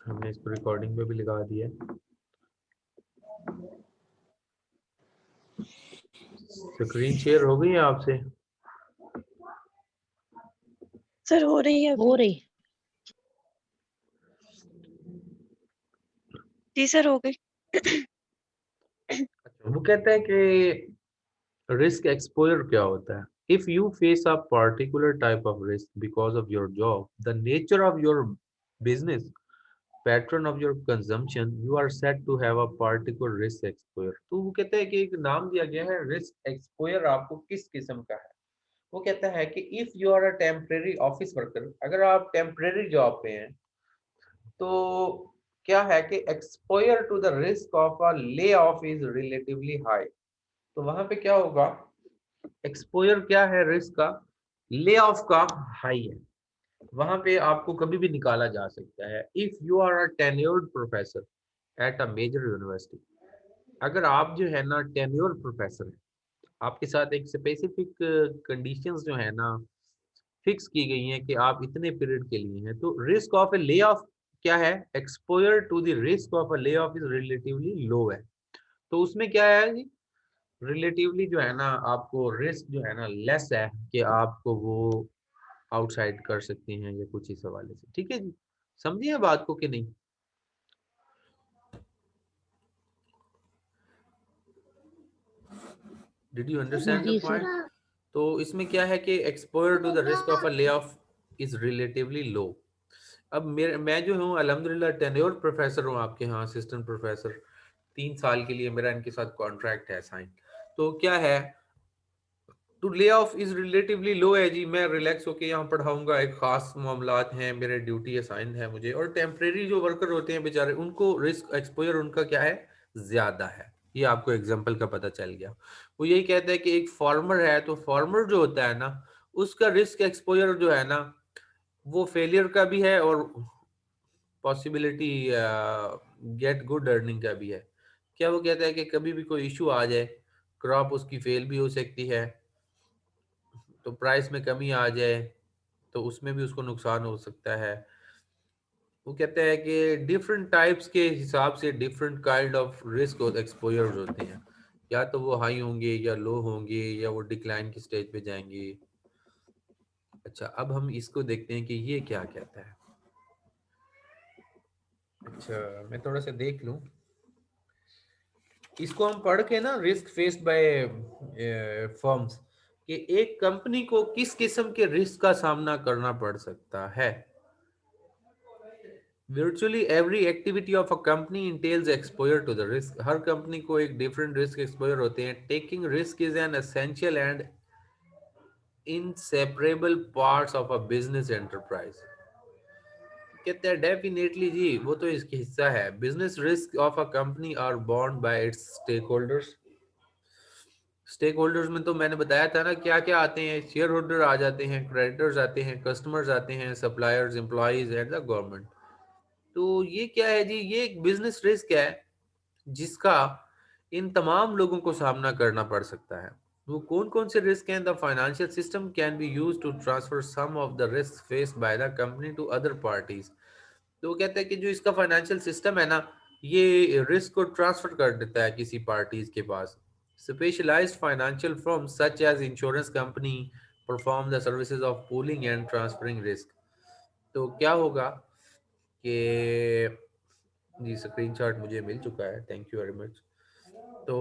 हमने इसको रिकॉर्डिंग पे भी लगा दिया है। स्क्रीन शेयर हो गई है आपसे? सर हो रही है हो अभी। रही। जी सर हो गई। अच्छा, वो कहता है कि रिस्क एक्सपोजर क्या होता है? If you face a particular type of risk because of your job, the nature of your business, pattern of your consumption, you are set to have a particular risk exposure. तो वो कहता है कि एक नाम दिया गया है रिस्क एक्सपोजर आपको किस किस्म का है। वो कहता है कि if you are a temporary office worker, अगर आप टेम्परेरी जॉब पे हैं, तो क्या है कि exposure to the risk of a layoff is relatively high. तो वहां पे क्या होगा, एक्सपोजर क्या है रिस्क का, ले ऑफ का हाई है, वहां पे आपको कभी भी निकाला जा सकता है। If you are a tenured professor at a major university, अगर आप जो है ना टेन्योर्ड प्रोफेसर है, आपके साथ एक स्पेसिफिक कंडीशंस जो है ना फिक्स की गई हैं कि आप इतने पीरियड के लिए हैं, तो risk of A lay off क्या है, exposure to the risk of a layoff is relatively low है। तो उसमें क्या है जी, रिलेटिवली जो है ना आपको रिस्क जो है ना लेस है कि आपको वो आउटसाइड कर सकते हैं या कुछ इस हवाले से। ठीक है जी, समझिए बात को कि नहीं? डिड यू अंडरस्टैंड द जी सर। पॉइंट? तो इसमें क्या है कि exposure to the risk of a layoff is relatively low. अब मेरे मैं जो हूँ अल्हम्दुलिल्लाह टेन्योर्ड प्रोफेसर हूँ आपके यहाँ, असिस्टेंट प्रोफेसर। 3 साल के लिए मेरा इनके साथ कॉन्ट्रैक्ट है साइन। तो क्या है, तो lay off is relatively low है जी, मैं रिलैक्स होके यहाँ पढ़ाऊंगा, एक खास मामलात हैं, मेरे ड्यूटी असाइन है मुझे। और टेम्परेरी जो वर्कर होते हैं बेचारे, उनको रिस्क एक्सपोजर उनका क्या है, ज्यादा है। ये आपको एग्जांपल का पता चल गया। वो यही कहता है कि एक फार्मर है, तो फार्मर जो होता है ना, उसका रिस्क एक्सपोजर जो है ना, वो फेलियर का भी है और पॉसिबिलिटी गेट गुड अर्निंग का भी है। क्या वो कहता है कि कभी भी कोई इशू आ जाए, क्रॉप उसकी फेल भी हो सकती है, तो प्राइस में कमी आ जाए तो उसमें भी उसको नुकसान हो सकता है। वो कहते हैं कि डिफरेंट टाइप्स के हिसाब से डिफरेंट काइंड ऑफ रिस्क और एक्सपोजर्स होते हैं, या तो वो हाई होंगे या लो होंगे या वो डिक्लाइन की स्टेज पे जाएंगे। अच्छा, अब हम इसको देखते हैं कि ये क्या कहता है। अच्छा, मैं थोड़ा सा देख लूं इसको, हम पढ़ के ना, रिस्क फेस्ड बाय फर्म्स, कि एक कंपनी को किस किस्म के रिस्क का सामना करना पड़ सकता है। Virtually every activity of a company entails exposure to the risk. हर कंपनी को एक डिफरेंट रिस्क एक्सपोजर होते हैं। Taking risk is an essential and inseparable parts of a business enterprise. कहते हैं डेफिनेटली जी, वो तो इसका हिस्सा है। Business risk of a company are borne by its stakeholders. Stakeholders में तो मैंने बताया था ना क्या क्या आते हैं, शेयर होल्डर आ जाते हैं, क्रेडिटर्स आते हैं, कस्टमर्स आते हैं, suppliers, employees and the government. तो ये क्या है जी, ये एक बिजनेस रिस्क है जिसका इन तमाम लोगों को सामना करना पड़ सकता है। वो कौन कौन से रिस्क हैं? The financial system can be use to transfer some of the risk faced by the company to other parties. तो वो कहते हैं कि जो इसका फाइनेंशियल सिस्टम है ना, ये रिस्क को ट्रांसफर कर देता है किसी पार्टीज के पास। Specialized financial firm such as insurance company perform the services of pooling and transferring risk. तो क्या होगा कि जी, स्क्रीनशॉट मुझे मिल चुका है, थैंक यू वेरी मच। तो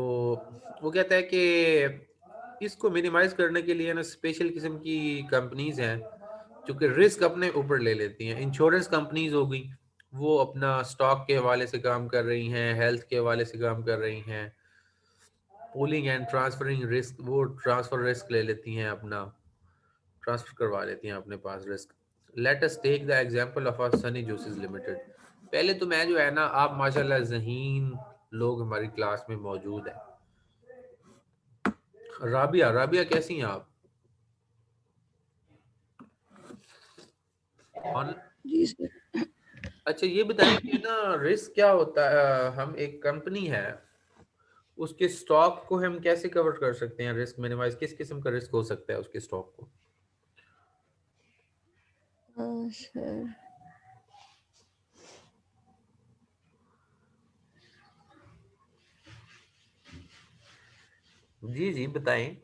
वो कहता है कि इसको मिनिमाइज करने के लिए ना स्पेशल किस्म की कंपनीज हैं जो कि रिस्क अपने ऊपर ले लेती हैं। इंश्योरेंस कंपनीज हो गई, वो अपना स्टॉक के हवाले से काम कर रही हैं, हेल्थ के हवाले से काम कर रही हैं। पूलिंग एंड ट्रांसफरिंग रिस्क, वो ट्रांसफर रिस्क ले लेती हैं, अपना ट्रांसफर करवा लेती हैं अपने पास risk. Let us take the example of a Sunny Juices Limited. पहले तो मैं जो है ना, आप माशाल्लाह ज़हीन लोग हमारी क्लास में मौजूद है। राबिया, राबिया कैसी हैं आप? और जी सर। अच्छा, ये बताएं कि ना रिस्क क्या होता है। हम एक कंपनी है, उसके स्टॉक को हम कैसे कवर कर सकते हैं, रिस्क मिनिमाइज किस किस्म का रिस्क हो सकता है उसके स्टॉक को? सर जी जी बताएं।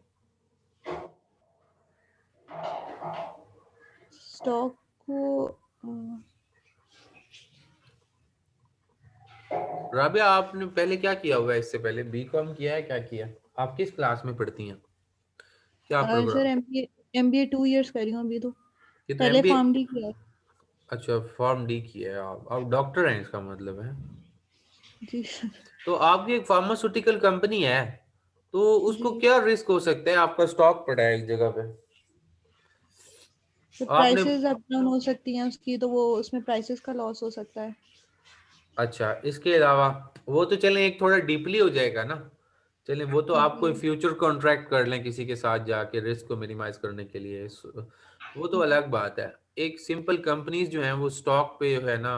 स्टॉक को राबिया, आपने पहले क्या किया हुआ है? इससे पहले बीकॉम किया है, क्या किया? आप किस क्लास में पढ़ती हैं? क्या सर प्रोग्राम? एमबीए 2 इयर्स कर रही हूँ अभी तो। ये तो पहले एमबीए। फार्म डी किया है। अच्छा, फॉर्म डी किया है। आप डॉक्टर हैं इसका मतलब है। जी सर। तो आपकी एक फार्मास्यूटिकल कंपनी है, तो उसको जी क्या रिस्क हो सकता है? आपका स्टॉक पड़ा है एक जगह पे, सर, आपने। प्राइसेस अप डाउन हो सकती हैं उसकी, तो वो उसमें प्राइसेस का लॉस हो सकता है। अच्छा, इसके अलावा वो तो चलें, एक थोड़ा डीपली हो जाएगा ना। चलें, वो तो आप कोई जी फ्यूचर कॉन्ट्रैक्ट कर लें किसी के साथ जाके रिस्क को मिनिमाइज करने के लिए, वो तो अलग बात है। एक सिंपल कंपनीज जो हैं वो स्टॉक पे जो है ना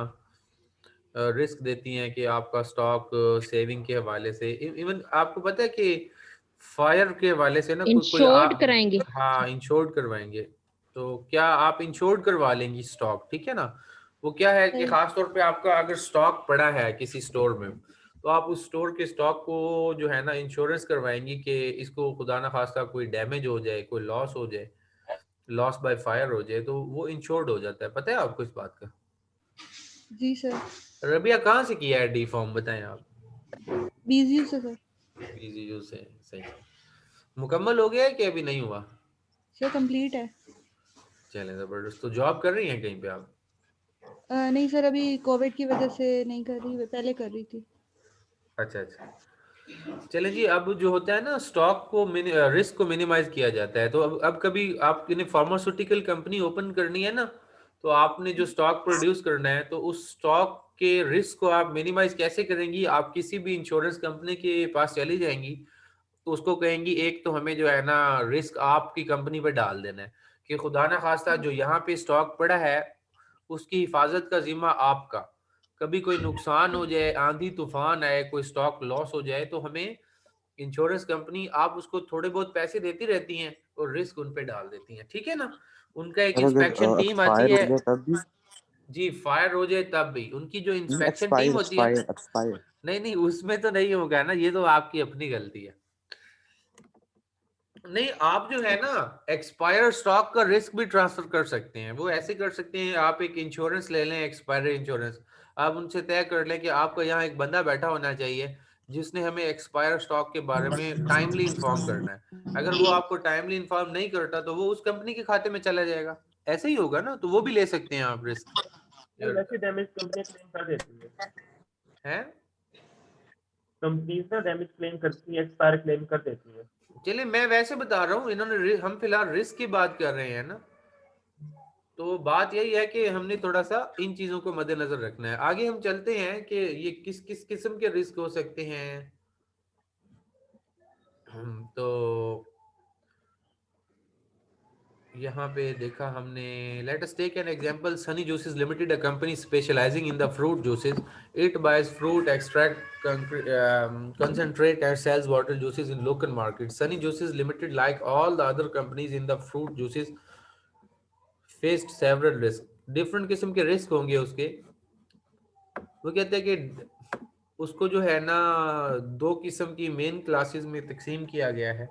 रिस्क देती हैं कि आपका स्टॉक सेविंग के हवाले से, इवन आपको पता है कि फायर के हवाले से ना कोई कोई इंश्योर्ड कराएंगे। हाँ, इंश्योर्ड करवाएंगे। तो क्या आप इंश्योर्ड करवा लेंगी स्टॉक? ठीक है ना। वो क्या है कि सर। खास तौर पे आपका अगर स्टॉक पड़ा है किसी स्टोर में, तो आप उस स्टोर के स्टॉक को जो है ना इंश्योरेंस करवाएंगी कि इसको खुदा ना खास्ता कोई डैमेज हो जाए, कोई लॉस हो जाए, लॉस बाय फायर हो जाए, तो वो इंश्योर्ड हो जाता है। पता है आपको इस बात का? जी सर। रबिया, कहाँ से किया है डी फॉर्म, बताएं आप। बीजीयू से सर। पीजीयू से। सही सही। मुकम्मल हो गया है कि अभी नहीं हुआ? सर कंप्लीट है। चलें, जबरदस्त। तो जॉब कर रही हैं कहीं पे आप? नहीं सर, अभी कोविड की वजह से नहीं कर रही, पहले कर रही थी। अच्छा अच्छा। चलें जी, अब जो होता है ना स्टॉक को रिस्क को मिनिमाइज किया जाता है। तो अब कभी आपने फार्मास्यूटिकल कंपनी ओपन करनी है ना, तो आपने जो स्टॉक प्रोड्यूस करना है, तो उस स्टॉक के रिस्क को आप मिनिमाइज कैसे करेंगी? आप किसी भी इंश्योरेंस कंपनी के पास चली जाएंगी, तो उसको कहेंगी एक तो हमें जो है ना रिस्क आपकी कंपनी पे डाल देना है कि खुदा ना खास्ता जो यहाँ पे स्टॉक पड़ा है उसकी हिफाजत का जिम्मा आपका। कभी कोई नुकसान हो जाए, आंधी तूफान आए, कोई स्टॉक लॉस हो जाए, तो हमें इंश्योरेंस कंपनी, आप उसको थोड़े बहुत पैसे देती रहती हैं और रिस्क उन पे डाल देती हैं। ठीक है ना। उनका एक और अगर इंस्पेक्शन टीम आती एक्सपायर हो है। गया तब भी? जी, फायर हो जाए तब भी उनकी जो इंस्पेक्शन टीम एक्सपायर होती है। Expire expire. नहीं नहीं, उसमें तो नहीं होगा ना, ये तो आपकी अपनी गलती है। नहीं, आप जो है ना एक्सपायर स्टॉक का रिस्क भी ट्रांसफर कर सकते हैं। वो ऐसे कर सकते हैं, आप एक इंश्योरेंस ले लें, एक्सपायर इंश्योरेंस। आप उनसे तय कर लें कि आपका यहाँ एक बंदा बैठा होना चाहिए जिसने हमें एक्सपायर स्टॉक के बारे में टाइमली इन्फॉर्म करना है। अगर वो आपको टाइमली इन्फॉर्म नहीं करता, तो वो उस कंपनी के खाते में चला जाएगा। ऐसे ही होगा ना, तो वो भी ले सकते हैं आप रिस्क। नहीं, वैसे डैमेज कंपनी क्लेम कर देती है। है। कंपनीज ना डैमेज क्लेम करती है, एक्सपायर क्लेम कर देती है। चलिए, मैं वैसे बता रहा हूँ, हम फिलहाल रिस्क की बात कर रहे हैं ना। तो बात यही है कि हमने थोड़ा सा इन चीजों को मद्देनजर रखना है। आगे हम चलते हैं कि ये किस किस किस्म के रिस्क हो सकते हैं। तो यहाँ पे देखा हमने, let us take an example. Sunny Juices Limited, a company specialising in the fruit juices. It buys fruit extract concentrate and sells bottled juices in local markets. Sunny Juices Limited, like all the other companies in the fruit juices, faced several risks. Different किस्म के risk होंगे उसके। वो कहते हैं कि उसको जो है ना दो किस्म की मेन क्लासेस में तकसीम किया गया है।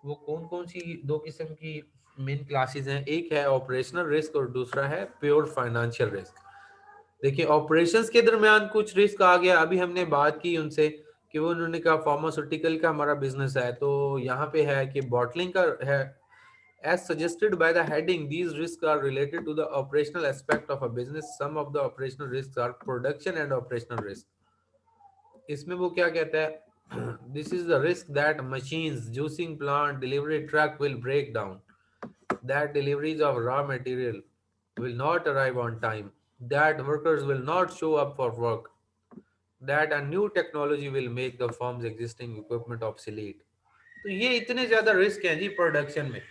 वो कौन कौन सी दो किस्म की मेन क्लासेस हैं? एक है ऑपरेशनल रिस्क और दूसरा है प्योर फाइनेंशियल रिस्क। देखिए, ऑपरेशंस के दरमियान कुछ रिस्क आ गया। अभी हमने बात की उनसे कि वो उन्होंने कहा फार्मास्यूटिकल का हमारा बिजनेस है, तो यहाँ पे है कि बॉटलिंग का है। As suggested by the heading, these risks are related to the operational aspect of a business. Some of the operational risks are production and operational risk. इसमें वो क्या कहता है? This is the risk that machines, juicing plant, delivery truck will break down, that deliveries of raw material will not arrive on time, that workers will not show up for work, that a new technology will make the firm's existing equipment obsolete. तो ये इतने ज्यादा risk हैं जी production में।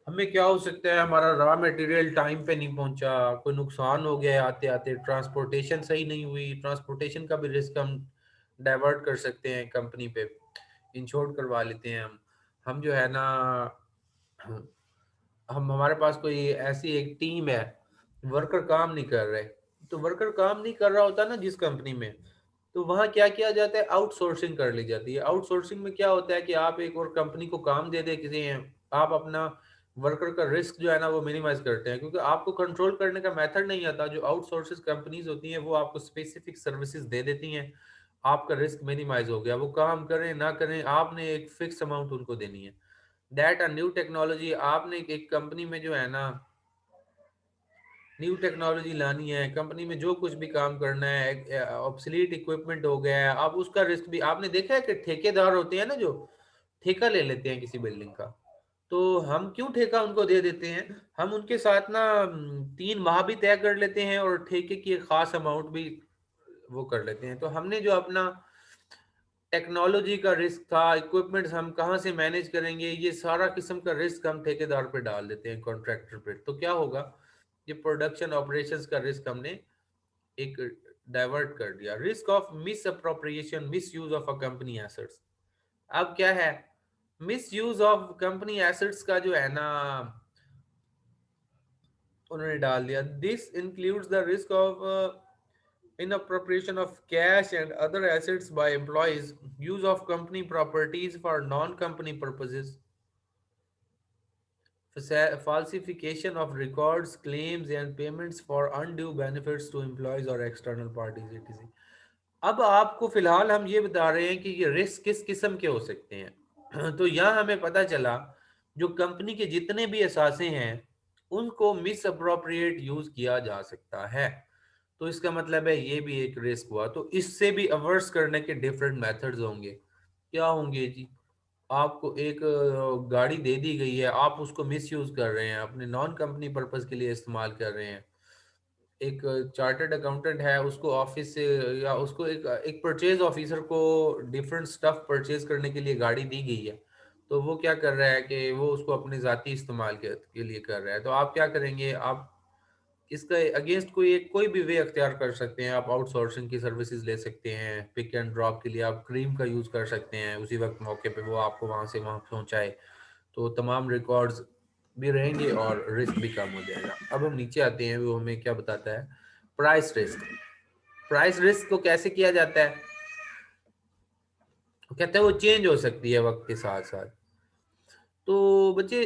हमें क्या हो सकता है? हमारा रॉ मटेरियल टाइम पे नहीं पहुंचा, कोई नुकसान हो गया आते आते, ट्रांसपोर्टेशन सही नहीं हुई, ट्रांसपोर्टेशन का भी रिस्क हम डाइवर्ट कर सकते हैं कंपनी पे, इंश्योर करवा लेते हैं हम जो है ना। हम हमारे पास कोई ऐसी एक टीम है, वर्कर काम नहीं कर रहे, तो वर्कर काम नहीं कर रहा होता ना जिस कंपनी में, तो वहाँ क्या किया जाता है, आउटसोर्सिंग कर ली जाती है। आउटसोर्सिंग में क्या होता है कि आप एक और कंपनी को काम दे दे किसी, आप अपना वर्कर का रिस्क जो है ना वो मिनिमाइज करते हैं, क्योंकि आपको कंट्रोल करने का मेथड नहीं आता। जो आउटसोर्सेज कंपनीज होती हैं वो आपको स्पेसिफिक सर्विसेज दे देती हैं, आपका रिस्क मिनिमाइज हो गया, वो काम करें ना करें आपने एक फिक्स अमाउंट उनको देनी है। दैट अ न्यू टेक्नोलॉजी, आपने एक कंपनी में जो है ना न्यू टेक्नोलॉजी लानी है, कंपनी में जो कुछ भी काम करना है, ऑब्सलीट इक्विपमेंट हो गया है, आप उसका रिस्क भी, आपने देखा है कि ठेकेदार होते हैं ना जो ठेका ले लेते हैं किसी बिल्डिंग का, तो हम क्यों ठेका उनको दे देते हैं, हम उनके साथ ना 3 माह भी तय कर लेते हैं और ठेके की एक खास अमाउंट भी वो कर लेते हैं। तो हमने जो अपना टेक्नोलॉजी का रिस्क था, इक्विपमेंट्स हम कहाँ से मैनेज करेंगे, ये सारा किस्म का रिस्क हम ठेकेदार पे डाल देते हैं, कॉन्ट्रैक्टर पे। तो क्या होगा, ये प्रोडक्शन ऑपरेशंस का रिस्क हमने एक डाइवर्ट कर दिया। Risk of miss appropriation, miss use of a company assets. अब क्या है, miss use of company assets का जो है ना उन्होंने डाल दिया। This includes the risk of inappropriation of cash and other assets by employees, use of company properties for non-company purposes, falsification of records, claims and payments for undue benefits to employees or external parties, etc. अब आपको फिलहाल हम ये बता रहे हैं कि ये रिस्क किस किस्म के हो सकते हैं। तो यहाँ हमें पता चला जो कंपनी के जितने भी असासे हैं उनको मिस अप्रोप्रिएट यूज किया जा सकता है। तो इसका मतलब है ये भी एक रिस्क हुआ। तो इससे भी अवर्स करने के डिफरेंट मेथड्स होंगे। क्या होंगे जी, आपको एक गाड़ी दे दी गई है, आप उसको मिस यूज कर रहे हैं, अपने नॉन कंपनी पर्पस के लिए इस्तेमाल कर रहे हैं। एक चार्टर्ड अकाउंटेंट है, उसको ऑफिस से या उसको एक एक परचेज ऑफिसर को डिफरेंट स्टफ परचेज करने के लिए गाड़ी दी गई है, तो वो क्या कर रहा है कि वो उसको अपने ज़ाती इस्तेमाल के लिए कर रहा है। तो आप क्या करेंगे, आप इसका अगेंस्ट कोई भी वे अख्तियार कर सकते हैं। आप आउटसोर्सिंग की सर्विसेज ले सकते हैं, पिक एंड ड्रॉप के लिए आप क्रीम का यूज़ कर सकते हैं, उसी वक्त मौके पे वो आपको वहाँ से वहाँ पहुँचाए, तो तमाम रिकॉर्ड्स भी रहेंगे और रिस्क भी कम हो जाएगा। अब हम नीचे आते हैं, वो हमें क्या बताता है, प्राइस रिस्क। प्राइस रिस्क को कैसे किया जाता है, कहते हैं वो चेंज हो सकती है वक्त के साथ साथ। तो बच्चे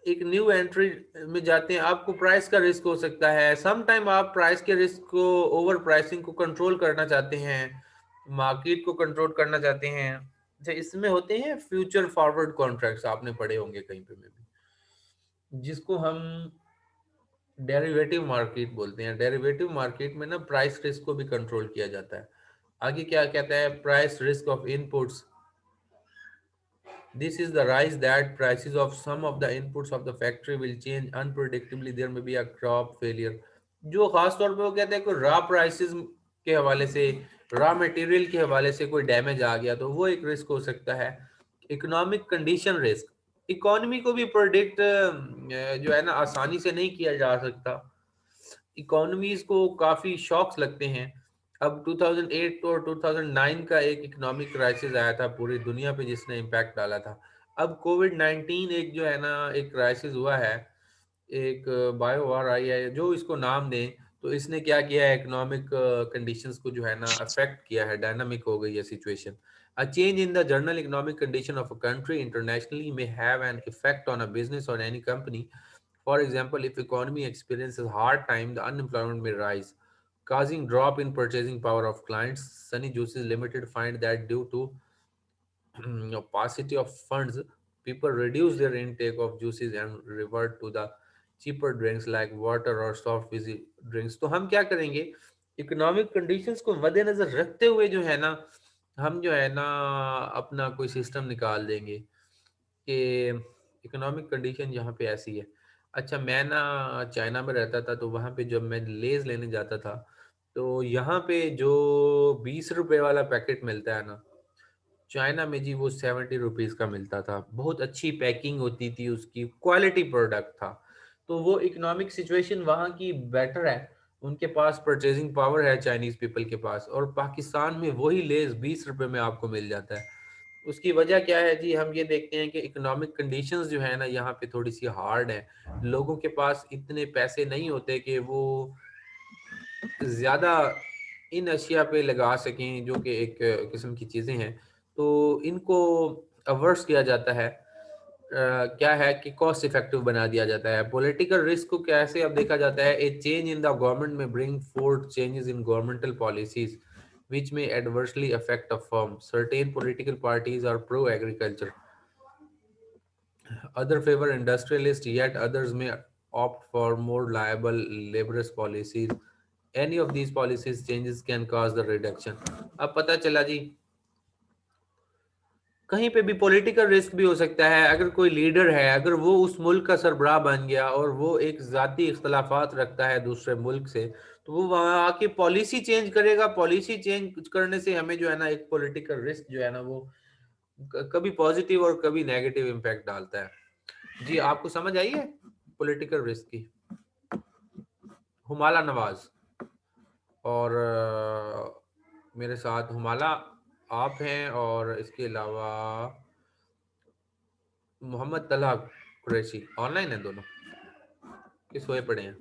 एक न्यू एंट्री में जाते हैं, आपको प्राइस का रिस्क हो सकता है। सम टाइम आप प्राइस के रिस्क को, ओवर प्राइसिंग को कंट्रोल करना चाहते हैं, मार्केट को कंट्रोल करना चाहते हैं। अच्छा, इसमें होते हैं फ्यूचर फॉरवर्ड कॉन्ट्रैक्ट्स, आपने पढ़े होंगे कहीं पे में भी, जिसको हम डेरिवेटिव मार्केट बोलते हैं। डेरिवेटिव मार्केट में ना प्राइस रिस्क को भी कंट्रोल किया जाता है। आगे क्या कहता है, price risk of inputs. This is the rise that prices of some of the inputs of the factory will change unpredictably. There may be a crop failure. जो खास तौर पे वो कहते हैं कि रॉ प्राइसेस के हवाले से, रॉ मटेरियल के हवाले से कोई डैमेज आ गया तो वो एक रिस्क हो सकता है। इकोनॉमिक कंडीशन रिस्क, इकोनॉमी को भी प्रोडिक्ट जो है ना आसानी से नहीं किया जा सकता। इकोनॉमीज को काफ़ी शॉक्स लगते हैं। अब 2008 और 2009 का एक इकोनॉमिक क्राइसिस आया था पूरी दुनिया पे जिसने इम्पैक्ट डाला था। अब कोविड-19 एक जो है ना एक क्राइसिस हुआ है, एक बायो वार आई है, जो इसको नाम दें, तो इसने क्या किया है, इकोनॉमिक कंडीशंस को जो है ना अफेक्ट किया है, डायनामिक हो गई है situation. A change in the general economic condition of a country internationally may have an effect on a business or any company. For example, if economy experiences hard time, the unemployment may rise, causing drop in purchasing power of clients. Sunny Juices Limited find that due to paucity of funds, people reduce their intake of juices and revert to the cheaper drinks like water or soft fizzy drinks. तो हम क्या करेंगे, economic conditions को मद्देनजर रखते हुए जो है ना हम जो है ना अपना कोई सिस्टम निकाल देंगे कि इकोनॉमिक कंडीशन यहाँ पे ऐसी है। अच्छा, मैं ना चाइना में रहता था, तो वहाँ पे जब मैं लेज लेने जाता था, तो यहाँ पे जो 20 रुपए वाला पैकेट मिलता है ना, चाइना में जी वो 70 रुपीज़ का मिलता था। बहुत अच्छी पैकिंग होती थी उसकी, क्वालिटी प्रोडक्ट था। तो वो इकोनॉमिक सिचुएशन वहाँ की बेटर है, उनके पास परचेजिंग पावर है चाइनीज पीपल के पास, और पाकिस्तान में वही लेस 20 रुपए में आपको मिल जाता है। उसकी वजह क्या है जी, हम ये देखते हैं कि इकोनॉमिक कंडीशंस जो है ना यहाँ पे थोड़ी सी हार्ड है। लोगों के पास इतने पैसे नहीं होते कि वो ज़्यादा इन अशिया पे लगा सकें जो कि एक किस्म की चीज़ें हैं, तो इनको अवर्स किया जाता है। क्या है कि कॉस्ट इफेक्टिव बना दिया जाता है। पॉलिटिकल रिस्क को कैसे अब देखा जाता है, a change in the government में bring forth changes in governmental policies which may adversely affect a firm. Certain political parties are pro-agriculture, other favor industrialists, yet others may opt for more liable laborist policies. Any of these policies changes can cause the reduction. अब पता चला जी, कहीं पे भी political risk भी हो सकता है। अगर कोई लीडर है, अगर वो उस मुल्क का सरबराह बन गया और वो एक जाती इख्तलाफात रखता है दूसरे मुल्क से, तो वो वहां आके पॉलिसी चेंज करेगा। पॉलिसी चेंज करने से हमें जो है ना एक पॉलिटिकल रिस्क जो है ना वो कभी पॉजिटिव और कभी नेगेटिव इम्पैक्ट डालता है। जी आपको समझ आई है पॉलिटिकल रिस्क की? हुमाला नवाज और मेरे साथ हुमाला आप हैं, और इसके अलावा मोहम्मद तलहा कुरैशी ऑनलाइन है दोनों कि सोए पड़े हैं?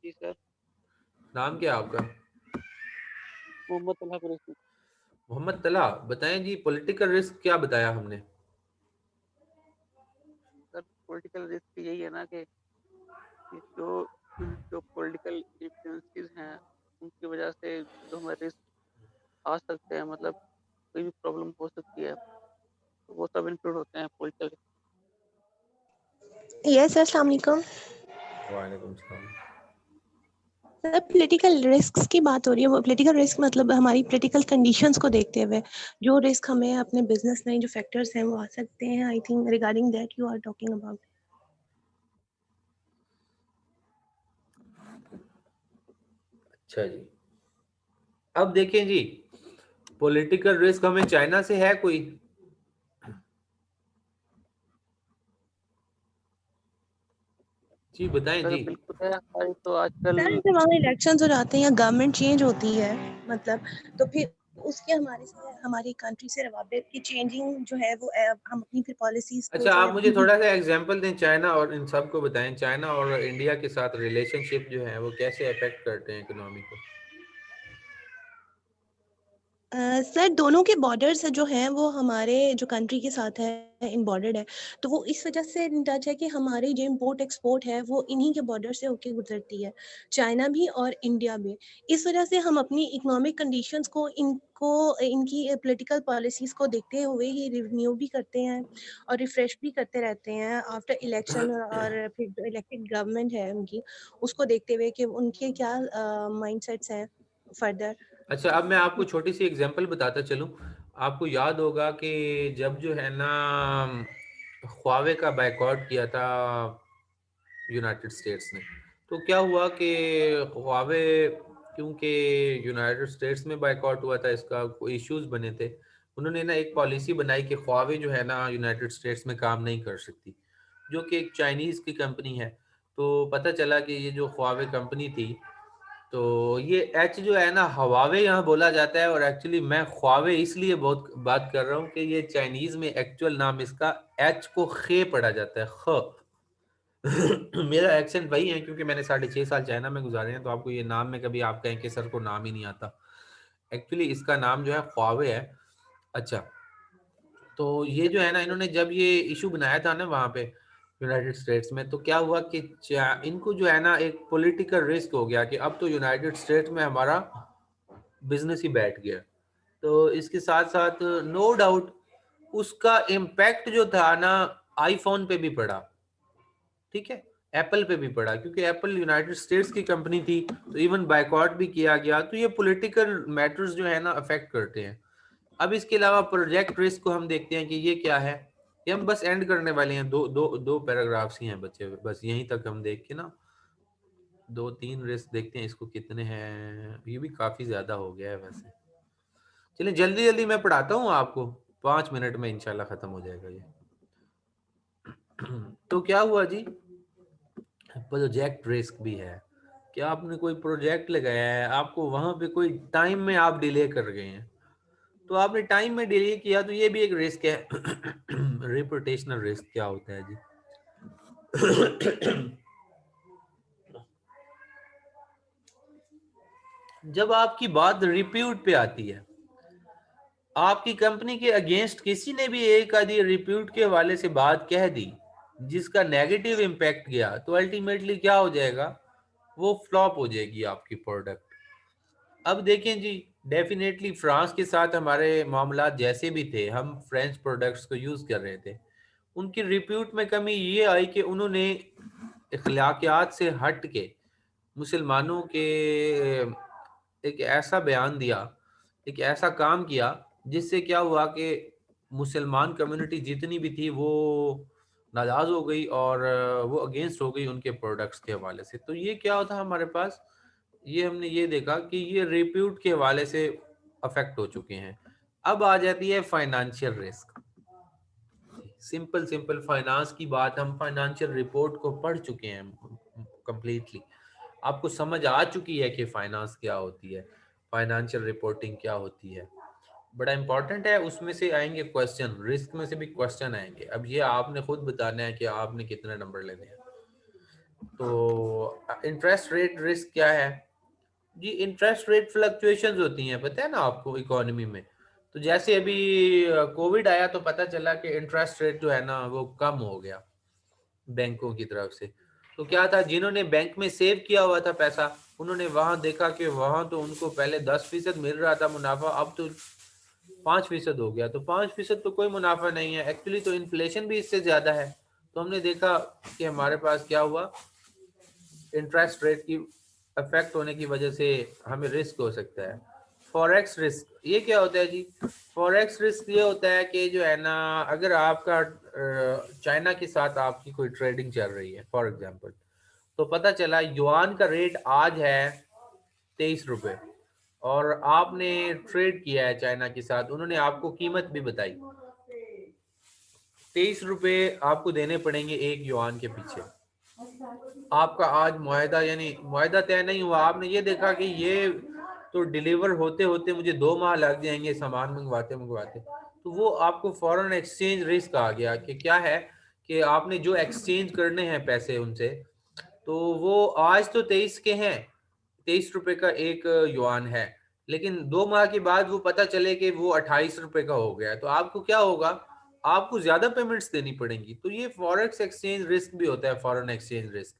जी सर। नाम क्या है आपका? मोहम्मद तलहा कुरैशी। मोहम्मद तलहा, बताएं जी पॉलिटिकल रिस्क क्या बताया हमने? सर पॉलिटिकल रिस्क यही है ना कि जो जो पॉलिटिकल इन्फ्लुएंसेस हैं उनकी वजह से जो हमारे रिस्क आ सकते हैं, मतलब कोई भी प्रॉब्लम हो सकती है, तो वो सब इंक्लूड होते हैं पॉलिटिकल। यस सर, अस्सलाम वालेकुम। वालेकुम सलाम। सर पॉलिटिकल रिस्क्स की बात हो रही है। वो पॉलिटिकल रिस्क मतलब हमारी पॉलिटिकल कंडीशंस को देखते हुए जो रिस्क हमें अपने बिजनेस में जो फैक्टर्स हैं वो आ सकते हैं। I think regarding that you are talking about. अच्छा जी, अब देखें जी, पॉलिटिकल रिस्क हमें चाइना से है कोई? जी बताएं सर जी। बिल्कुल है, हमारी तो आजकल सर जब वहाँ इलेक्शंस हो जाते हैं या गवर्नमेंट चेंज होती है, मतलब तो फिर उसके हमारे से हमारी कंट्री से रवाबित की चेंजिंग जो है वो हम अपनी फिर पॉलिसीज को अच्छा जो आप है मुझे थोड़ा सा एग्जांपल दें, चाइना और इन सब को बताएं, चाइना और इंडिया के साथ रिलेशनशिप जो है वो कैसे अफेक्ट करते हैं इकोनॉमी को? सर दोनों के बॉर्डर्स जो हैं वो हमारे जो कंट्री के साथ है इन बॉर्डर्ड है, तो वो इस वजह से इन टच है कि हमारी जो इम्पोर्ट एक्सपोर्ट है वो इन्हीं के बॉर्डर से होके गुजरती है, चाइना भी और इंडिया भी। इस वजह से हम अपनी इकोनॉमिक कंडीशंस को इनको इनकी पॉलिटिकल पॉलिसीज को देखते हुए ही रिन्यू भी करते हैं और रिफ्रेश भी करते रहते हैं आफ्टर इलेक्शन। और फिर जो इलेक्टेड गवर्नमेंट है उनकी, उसको देखते हुए कि उनके क्या माइंडसेट्स हैं फर्दर। अच्छा अब मैं आपको छोटी सी एग्जांपल बताता चलूं। आपको याद होगा कि जब जो है ना ख्वावे का बायकॉट किया था यूनाइटेड स्टेट्स ने, तो क्या हुआ कि ख्वावे, क्योंकि यूनाइटेड स्टेट्स में बायकॉट हुआ था, इसका कोई इश्यूज बने थे, उन्होंने ना एक पॉलिसी बनाई कि ख्वावे जो है ना यूनाइटेड स्टेट्स में काम नहीं कर सकती, जो कि एक चाइनीज़ की कंपनी है। तो पता चला कि ये जो ख्वावे कंपनी थी, तो ये एच जो है ना हवावे यहाँ बोला जाता है, और एक्चुअली मैं ख्वावे इसलिए बहुत बात कर रहा हूँ कि ये चाइनीज में एक्चुअल नाम इसका एच को खे पढ़ा जाता है, ख। मेरा एक्सेंट वही है क्योंकि मैंने 6.5 साल चाइना में गुजारे हैं, तो आपको ये नाम में कभी आप कहें कि सर को नाम ही नहीं आता, एक्चुअली इसका नाम जो है ख्वावे है। अच्छा, तो ये जो है ना इन्होंने जब ये इशू बनाया था ना वहाँ पे यूनाइटेड स्टेट्स में, तो क्या हुआ कि इनको जो है ना एक पॉलिटिकल रिस्क हो गया कि अब तो यूनाइटेड स्टेट्स में हमारा बिजनेस ही बैठ गया। तो इसके साथ साथ नो डाउट उसका इम्पैक्ट जो था ना आईफोन पे भी पड़ा, ठीक है, एप्पल पे भी पड़ा, क्योंकि एप्पल यूनाइटेड स्टेट्स की कंपनी थी, तो इवन बायकॉट भी किया गया। तो ये पॉलिटिकल मैटर्स जो है ना अफेक्ट करते हैं। अब इसके अलावा प्रोजेक्ट रिस्क को हम देखते हैं कि ये क्या है। ये हम बस एंड करने वाले हैं, दो दो दो पैराग्राफ्स ही हैं बचे हुए, बस यहीं तक हम देख के ना 2-3 रिस्क देखते हैं, इसको कितने हैं, ये भी काफी ज्यादा हो गया है वैसे। चलिए जल्दी जल्दी मैं पढ़ाता हूँ आपको, 5 मिनट में इंशाल्लाह खत्म हो जाएगा ये। तो क्या हुआ जी, प्रोजेक्ट रिस्क भी है। क्या आपने कोई प्रोजेक्ट लगाया है, आपको वहां पे कोई टाइम में आप डिले कर गए हैं, तो आपने टाइम में डिले किया, तो ये भी एक रिस्क है। रिपुटेशनल रिस्क क्या होता है जी? जब आपकी बात रिप्यूट पे आती है, आपकी कंपनी के अगेंस्ट किसी ने भी एक आधी रिप्यूट के हवाले से बात कह दी जिसका नेगेटिव इम्पैक्ट गया, तो अल्टीमेटली क्या हो जाएगा, वो फ्लॉप हो जाएगी आपकी प्रोडक्ट। अब देखें जी, डेफिनेटली फ्रांस के साथ हमारे मामला जैसे भी थे, हम फ्रेंच प्रोडक्ट्स को यूज कर रहे थे, उनकी रिप्यूट में कमी ये आई कि उन्होंने इखलाकियात से हट के मुसलमानों के एक ऐसा बयान दिया, एक ऐसा काम किया जिससे क्या हुआ कि मुसलमान कम्युनिटी जितनी भी थी वो नाराज हो गई और वो अगेंस्ट हो गई उनके प्रोडक्ट्स के हवाले से। तो ये क्या होता हमारे पास, ये हमने ये देखा कि ये रिप्यूट के हवाले से अफेक्ट हो चुके हैं। अब आ जाती है financial risk. Simple simple finance की बात, हम फाइनेंशियल रिपोर्ट को पढ़ चुके हैं कंप्लीटली, आपको समझ आ चुकी है कि फाइनेंस क्या होती है, फाइनेंशियल रिपोर्टिंग क्या होती है। बड़ा इंपॉर्टेंट है, उसमें से आएंगे क्वेश्चन, रिस्क में से भी क्वेश्चन आएंगे। अब ये आपने खुद बताना है कि आपने कितने नंबर लेने हैं। तो इंटरेस्ट रेट रिस्क क्या है जी? इंटरेस्ट रेट फ्लक्चुएशंस होती हैं, पता है ना आपको, इकोनॉमी में। तो जैसे अभी कोविड आया तो पता चला कि इंटरेस्ट रेट जो है ना वो कम हो गया बैंकों की तरफ से। तो क्या था, जिन्होंने बैंक में सेव किया हुआ था पैसा, उन्होंने वहां देखा कि वहां तो उनको पहले 10% मिल रहा था मुनाफा, अब तो 5% हो गया। तो 5% तो कोई मुनाफा नहीं है एक्चुअली, तो इन्फ्लेशन भी इससे ज्यादा है। तो हमने देखा कि हमारे पास क्या हुआ, इंटरेस्ट रेट की इफेक्ट होने की वजह से हमें रिस्क हो सकता है। फॉरेक्स रिस्क, ये क्या होता है जी? फॉरेक्स रिस्क ये होता है कि जो है ना, अगर आपका चाइना के साथ आपकी कोई ट्रेडिंग चल रही है फॉर एग्जांपल, तो पता चला युआन का रेट आज है 23 रुपए, और आपने ट्रेड किया है चाइना के साथ, उन्होंने आपको कीमत भी बताई, 23 रुपए आपको देने पड़ेंगे एक युआन के पीछे। आपका आज मुआहदा, यानी मुआहदा तय नहीं हुआ, आपने ये देखा कि ये तो डिलीवर होते होते मुझे 2 माह लग जाएंगे सामान मंगवाते मंगवाते, तो वो आपको फॉरेन एक्सचेंज रिस्क आ गया कि क्या है कि आपने जो एक्सचेंज करने हैं पैसे उनसे, तो वो आज तो 23 के हैं, 23 रुपए का एक युआन है, लेकिन 2 माह के बाद वो पता चले कि वो 28 रुपए का हो गया, तो आपको क्या होगा, आपको ज्यादा पेमेंट्स देनी पड़ेंगी। तो ये फॉरेक्स एक्सचेंज रिस्क भी होता है, foreign exchange risk.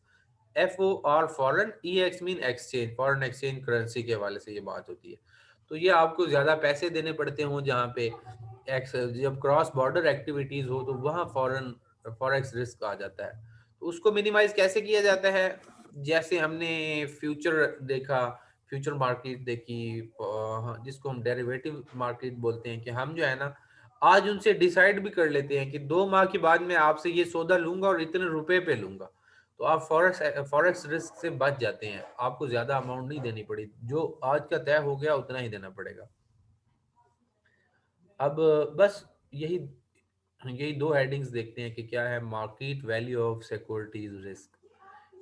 FOR foreign, EX mean exchange, foreign exchange currency के हवाले से ये बात होती है। तो ये आपको ज्यादा पैसे देने पड़ते हो जहाँ पे एक्स, जब क्रॉस बॉर्डर एक्टिविटीज हो तो वहाँ फॉरेन फॉरेक्स रिस्क आ जाता है। तो उसको मिनिमाइज कैसे किया जाता है? जैसे हमने फ्यूचर देखा, फ्यूचर मार्केट देखी, जिसको हम डेरिवेटिव मार्केट बोलते हैं, कि हम जो है ना आज उनसे डिसाइड भी कर लेते हैं कि 2 माह के बाद मैं आपसे ये सौदा लूंगा और इतने रुपए पे लूंगा। तो आप फॉरेक्स रिस्क से बच जाते हैं, आपको ज्यादा अमाउंट नहीं देनी पड़ी, जो आज का तय हो गया उतना ही देना पड़ेगा। अब बस यही यही दो हेडिंग्स देखते हैं कि क्या है market value of securities risk.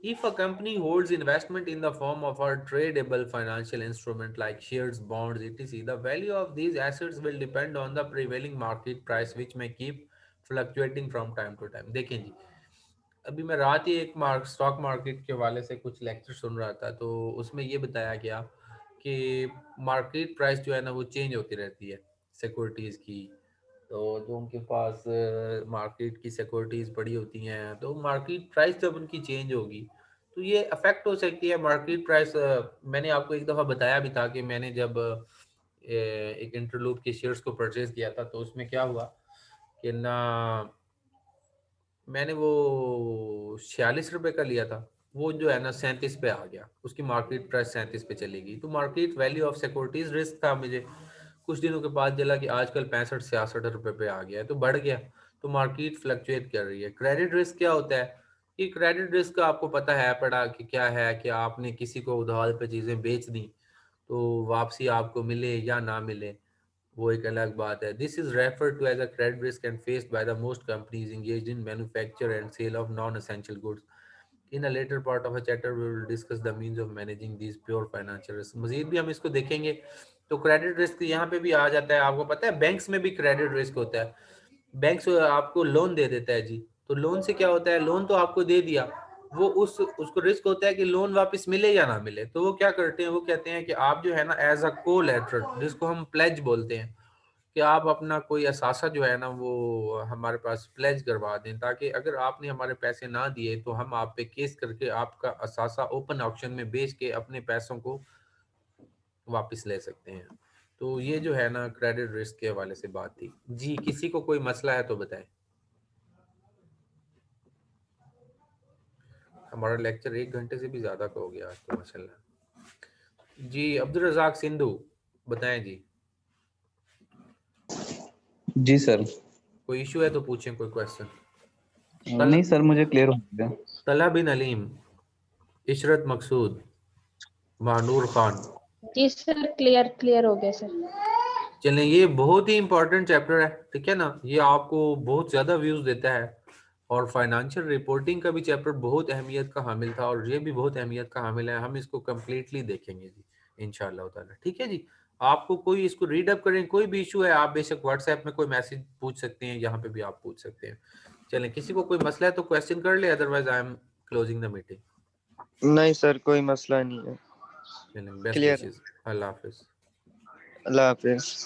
If a company holds investment in the form of a tradable financial instrument like shares, bonds, etc., the value of these assets will depend on the prevailing market price, which may keep fluctuating from time to time. देखें जी, अभी मैं रात ही एक stock market के हवाले से कुछ lecture सुन रहा था, तो उसमें ये बताया गया कि मार्केट प्राइस जो है ना वो चेंज होती रहती है सिक्योरिटीज़ की। तो जो उनके पास मार्केट की सिक्योरिटीज़ पड़ी होती हैं, तो मार्केट प्राइस जब उनकी चेंज होगी तो ये अफेक्ट हो सकती है मार्केट प्राइस। मैंने आपको एक दफ़ा बताया भी था कि मैंने जब एक इंटरलूप के शेयर्स को परचेज किया था, तो उसमें क्या हुआ कि ना, मैंने वो 46 रुपए का लिया था, वो जो है ना 37 पे आ गया, उसकी मार्केट प्राइस 37 पे चली गई। तो market value of securities risk था मुझे, कुछ दिनों के बाद चला कि आजकल 65-66 रुपए पे आ गया है, तो बढ़ गया। तो मार्केट फ्लक्चुएट कर रही है। क्रेडिट रिस्क क्या होता है? कि क्रेडिट रिस्क का आपको पता है पड़ा कि क्या है, कि आपने किसी को उधार पे चीज़ें बेच दी, तो वापसी आपको मिले या ना मिले, वो एक अलग बात है। This is referred to as a credit risk and faced by the most companies engaged in manufacture and sale of non essential goods. In a later part of a chapter we will discuss the means of managing this pure financial risk. मजीद भी हम इसको देखेंगे। तो credit risk यहाँ पे भी आ जाता है। आपको पता है बैंक्स में भी क्रेडिट रिस्क होता है। बैंक्स आपको लोन दे देता है जी, तो लोन से क्या होता है, लोन तो आपको दे दिया, वो उसको रिस्क होता है कि लोन वापस मिले या ना मिले। तो वो क्या करते हैं, वो कहते हैं कि आप जो है ना एज अ कोलैटरल, जिसको हम प्लेज बोलते हैं, कि आप अपना कोई असासा जो है ना वो हमारे पास प्लेज करवा दें, ताकि अगर आपने हमारे पैसे ना दिए तो हम आप पे केस करके आपका असासा ओपन ऑक्शन में बेच के अपने पैसों को वापस ले सकते हैं। तो ये जो है ना क्रेडिट रिस्क के हवाले से बात थी जी। किसी को कोई मसला है तो बताएं। हमारा लेक्चर 1 घंटे से भी ज्यादा का हो गया आज तो माशाल्लाह जी। अब्दुल रज़ाक सिंधु बताएं जी। जी सर। कोई इशू है तो पूछें, कोई क्वेश्चन। नहीं सर, मुझे क्लियर हो गया। तला बिन अलीम, इशरत मकसूद, मानूर खान। जी सर, क्लियर हो गया सर। चलें, ये बहुत ही इंपॉर्टेंट चैप्टर है, ठीक है ना। ये आपको बहुत ज़्यादा व्यूज़ देता है, और फाइनेंशियल रिपोर्टिंग का भी चैप्टर बहुत अहमियत का हामिल था, और ये भी बहुत अहमियत का हामिल है। हम इसको कम्प्लीटली देखेंगे जी इंशाल्लाह ताला, ठीक है जी। आपको कोई इसको रीड अप करें, कोई भी इशू है आप बेशक व्हाट्सएप में कोई मैसेज पूछ सकते हैं, यहाँ पे भी आप पूछ सकते हैं। चलें, किसी को कोई मसला है तो क्वेश्चन कर ले, otherwise I am closing the meeting. नहीं सर, कोई मसला नहीं है। चलें, बेस्ट क्लियर है। विशेस, अल्लाह हाफिज। अल्लाह हाफिज।